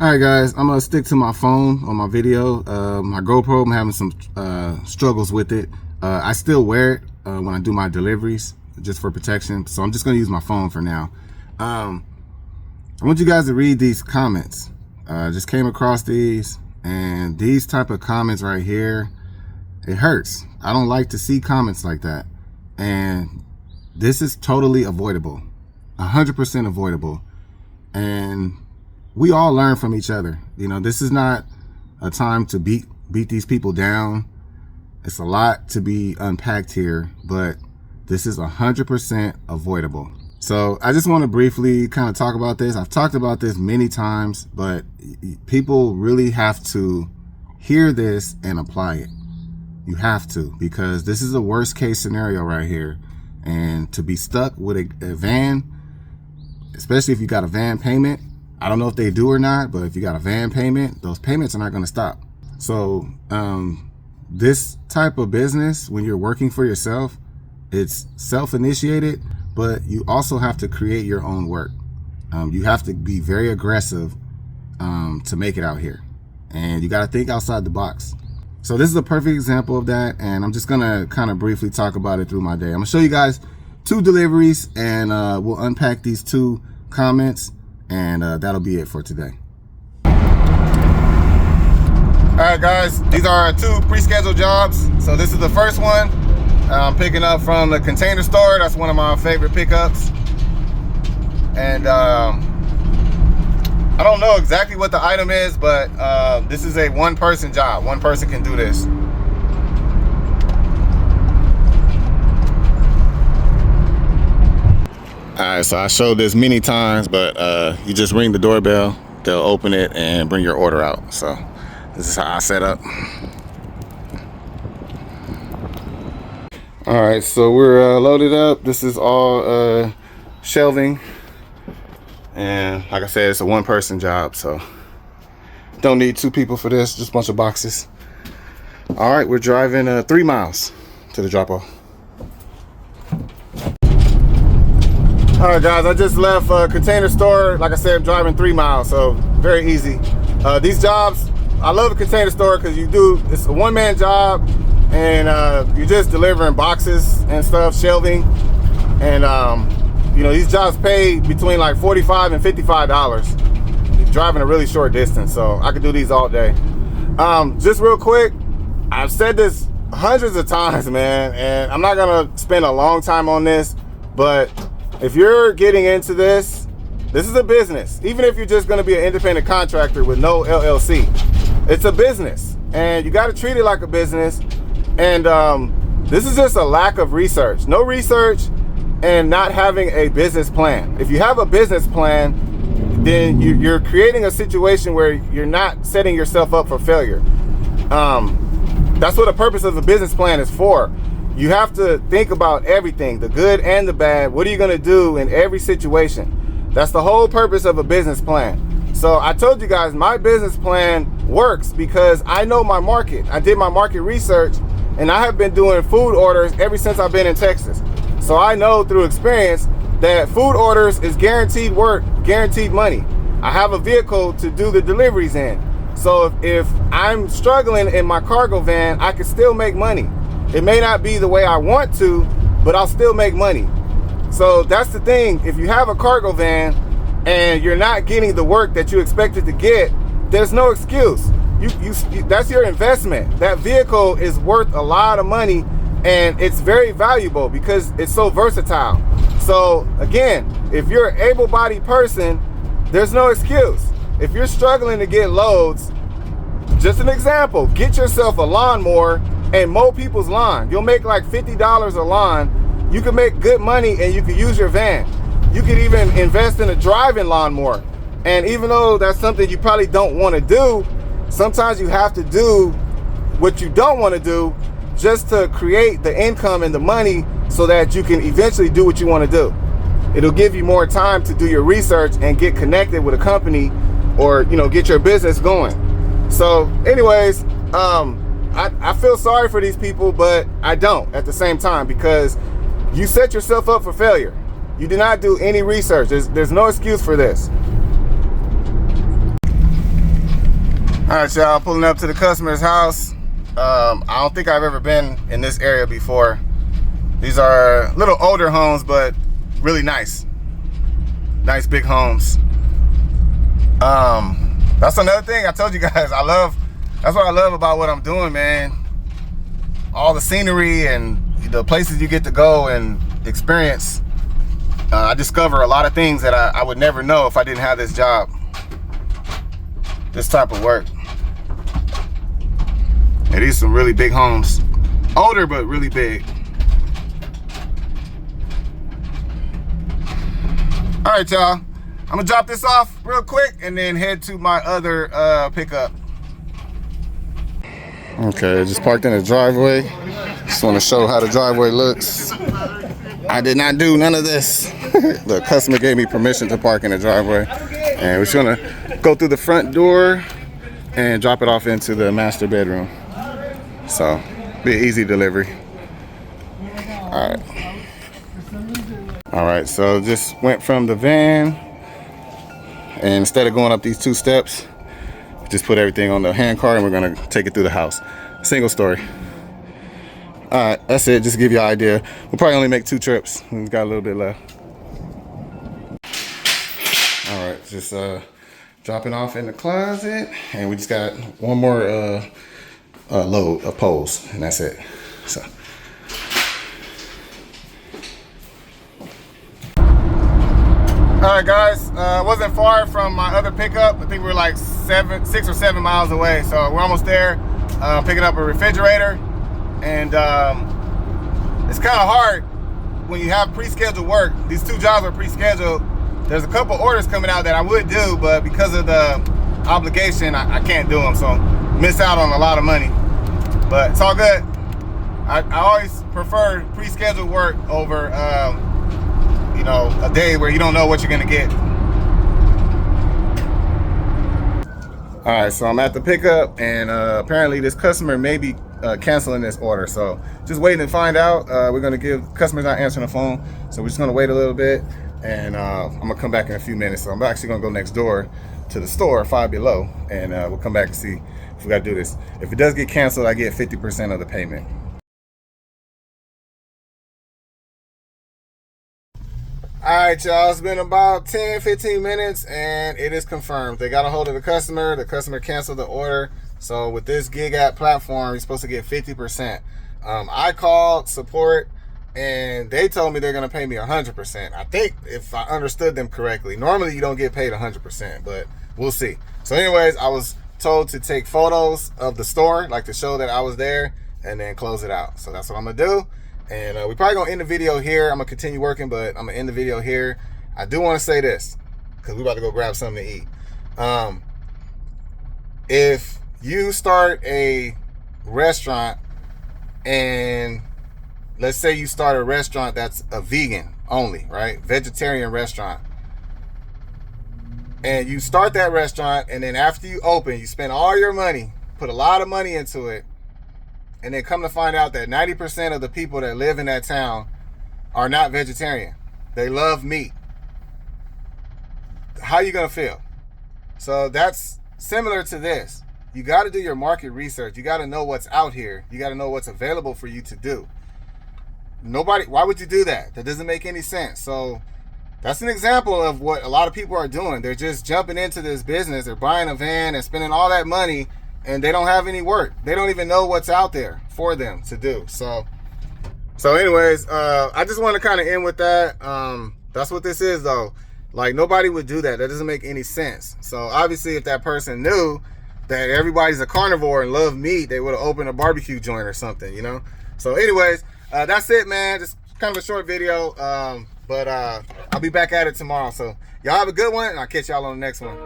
All right, guys, I'm gonna stick to my phone on my video. My GoPro, I'm having some struggles with it. I still wear it when I do my deliveries just for protection, so I'm just gonna use my phone for now. I want you guys to read these comments. Just came across these, and these type of comments right here, it hurts. I don't like to see comments like that, and this is totally avoidable, 100% avoidable. And we all learn from each other. You know, this is not a time to beat these people down. It's a lot to be unpacked here, but this is 100% avoidable. So I just want to briefly kind of talk about this. I've talked about this many times, but people really have to hear this and apply it. You have to, because this is a worst case scenario right here. And to be stuck with a van, especially if you got a van payment, I don't know if they do or not, but if you got a van payment, those payments are not going to stop. So this type of business, when you're working for yourself, it's self-initiated, but you also have to create your own work. You have to be very aggressive to make it out here. And you got to think outside the box. So this is a perfect example of that. And I'm just going to kind of briefly talk about it through my day. I'm going to show you guys 2 deliveries, and we'll unpack these 2 comments. And that'll be it for today. All right, guys, these are 2 pre-scheduled jobs. So this is the first one I'm picking up from the Container Store. That's one of my favorite pickups. And I don't know exactly what the item is, but this is a 1-person job. 1 person can do this. All right, so I showed this many times, but you just ring the doorbell, they'll open it and bring your order out. So this is how I set up. All right, so we're loaded up. This is all shelving. And like I said, it's a 1-person job, so don't need 2 people for this, just a bunch of boxes. All right, we're driving 3 miles to the drop-off. All right, guys, I just left Container Store. Like I said, I'm driving 3 miles, so very easy. These jobs, I love a Container Store because it's a 1-man job, and you're just delivering boxes and stuff, shelving. And, you know, these jobs pay between like $45 and $55. You're driving a really short distance, so I could do these all day. Just real quick, I've said this hundreds of times, man, and I'm not gonna spend a long time on this, but if you're getting into this is a business. Even if you're just gonna be an independent contractor with no LLC, it's a business, and you gotta treat it like a business. And this is just a lack of research. No research and not having a business plan. If you have a business plan, then you're creating a situation where you're not setting yourself up for failure. That's what the purpose of a business plan is for. You have to think about everything, the good and the bad. What are you gonna do in every situation? That's the whole purpose of a business plan. So I told you guys, my business plan works because I know my market. I did my market research, and I have been doing food orders ever since I've been in Texas. So I know through experience that food orders is guaranteed work, guaranteed money. I have a vehicle to do the deliveries in. So if I'm struggling in my cargo van, I can still make money. It may not be the way I want to, but I'll still make money. So that's the thing. If you have a cargo van and you're not getting the work that you expected to get, there's no excuse. That's your investment. That vehicle is worth a lot of money, and it's very valuable because it's so versatile. So again, if you're an able-bodied person, there's no excuse. If you're struggling to get loads, just an example, get yourself a lawnmower and mow people's lawn. You'll make like $50 a lawn. You can make good money, and you can use your van. You could even invest in a driving lawnmower. And even though that's something you probably don't want to do, sometimes you have to do what you don't want to do just to create the income and the money so that you can eventually do what you want to do. It'll give you more time to do your research and get connected with a company, or, you know, get your business going. So anyways, I feel sorry for these people, but I don't at the same time, because you set yourself up for failure. You did not do any research. There's no excuse for this. All right, y'all, pulling up to the customer's house. I don't think I've ever been in this area before. These are little older homes, but really nice. Nice big homes. That's another thing I told you guys. That's what I love about what I'm doing, man. All the scenery and the places you get to go and experience. I discover a lot of things that I would never know if I didn't have this job. This type of work. And these are some really big homes. Older, but really big. All right, y'all. I'm gonna drop this off real quick and then head to my other pickup. Okay, just parked in the driveway. Just want to show how the driveway looks. I did not do none of this. The customer gave me permission to park in the driveway. And we're just gonna go through the front door and drop it off into the master bedroom. So, be an easy delivery. All right. All right, so just went from the van, and instead of going up these 2 steps, just put everything on the hand cart and we're gonna take it through the house. Single story. All right, that's it, just to give you an idea. We'll probably only make 2 trips. We've got a little bit left. All right, just dropping off in the closet, and we just got one more load of poles, and that's it. So. All right, guys, wasn't far from my other pickup. I think we were like 6 or 7 miles away. So we're almost there, picking up a refrigerator. And it's kind of hard when you have pre-scheduled work. These 2 jobs are pre-scheduled. There's a couple orders coming out that I would do, but because of the obligation, I can't do them. So miss out on a lot of money, but it's all good. I always prefer pre-scheduled work over, you know, a day where you don't know what you're gonna get. All right, so I'm at the pickup, and apparently this customer may be canceling this order. So just waiting to find out. We're gonna give customers not answering the phone, so we're just gonna wait a little bit, and I'm gonna come back in a few minutes. So I'm actually gonna go next door to the store, Five Below, and we'll come back and see if we gotta do this. If it does get canceled, I get 50% of the payment. All right, y'all, it's been about 10-15 minutes and it is confirmed. They got a hold of the customer canceled the order. So with this gig app platform, you're supposed to get 50%. I called support and they told me they're gonna pay me 100%. I think, if I understood them correctly, normally you don't get paid 100%, but we'll see. So anyways, I was told to take photos of the store, like to show that I was there, and then close it out. So that's what I'm gonna do. And we probably gonna end the video here. I'm gonna continue working, but I'm gonna end the video here. I do want to say this, because we're about to go grab something to eat. If you start a restaurant, and let's say you start a restaurant that's a vegan only, right? Vegetarian restaurant. And you start that restaurant, and then after you open, you spend all your money, put a lot of money into it, and then come to find out that 90% of the people that live in that town are not vegetarian. They love meat. How are you gonna feel? So that's similar to this. You gotta do your market research. You gotta know what's out here. You gotta know what's available for you to do. Why would you do that? That doesn't make any sense. So that's an example of what a lot of people are doing. They're just jumping into this business. They're buying a van and spending all that money, and they don't have any work. They don't even know what's out there for them to do. So anyways, I just want to kind of end with that. That's what this is, though. Like, nobody would do that. That doesn't make any sense. So obviously, if that person knew that everybody's a carnivore and love meat, they would have opened a barbecue joint or something, you know? So anyways, that's it, man. Just kind of a short video, but I'll be back at it tomorrow. So y'all have a good one, and I'll catch y'all on the next one.